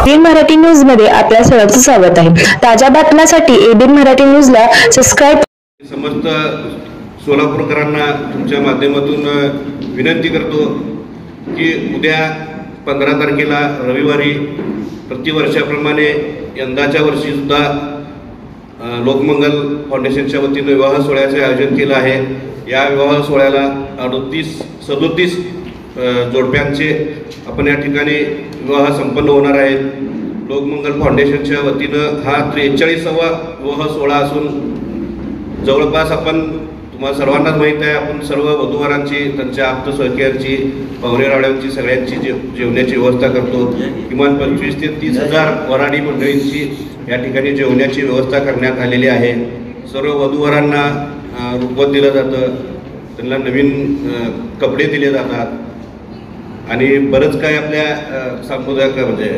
ABN Marathi news मध्ये आपल्या सर्वांचं स्वागत आहे। ताज्या बातम्यांसाठी एबीएन मराठी न्यूजला सबस्क्राइब। समस्त सोलापूरकरांना तुमच्या माध्यमातून विनंती करतो की उद्या 15 तारखेला रविवारी प्रतिवर्षाप्रमाणे यंदाच्या वर्षी सुद्धा लोकमंगल फाउंडेशनच्या वतीने विवाह सोहळ्याचे आयोजन केले आहे। या विवाह सोहळ्याला 37 जोडप्यांचे आपण या ठिकाणी विवाह संपन्न होणार आहेत। लोकमंगल फाउंडेशनच्या वतीनं हा 43वा विवाह सोहळा असून जवळपास आपण तुम्हाला सर्वांनाच माहीत आहे, आपण सर्व वधूवरांची, त्यांच्या आप्त सहकाऱ्यांची, पाहुणेरावळ्यांची सगळ्यांची जेवणाची व्यवस्था करतो। किमान 25 ते 30 हजार वराडी मंडळींची या ठिकाणी जेवणाची व्यवस्था करण्यात आलेली आहे। सर्व वधूवरांना रुखवत दिलं जातं, त्यांना नवीन कपडे दिले जातात आणि बरंच काही आपल्या सामुदायिक म्हणजे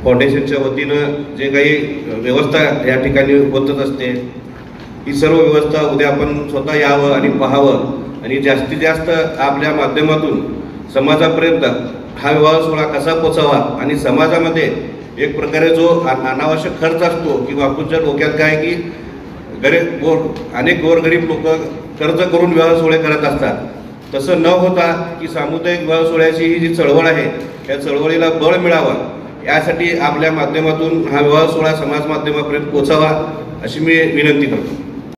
फाउंडेशनच्या वतीनं जे काही व्यवस्था या ठिकाणी होतच असते, ही सर्व व्यवस्था उद्या आपण स्वतः यावं आणि पाहावं आणि जास्तीत जास्त आपल्या माध्यमातून समाजापर्यंत हा विवाह सोहळा कसा पोचावा आणि समाजामध्ये एक प्रकारे जो अनावश्यक खर्च असतो किंवा आपल्या डोक्यात काय की अनेक गोरगरीब लोक कर्ज करून विवाह सोहळे करत असतात, तसं न होता की सामुदायिक विवाह सोहळ्याची ही जी चळवळ आहे या चळवळीला बळ मिळावं यासाठी आपल्या माध्यमातून हा विवाह सोहळा समाज माध्यमापर्यंत पोचावा अशी मी विनंती करतो।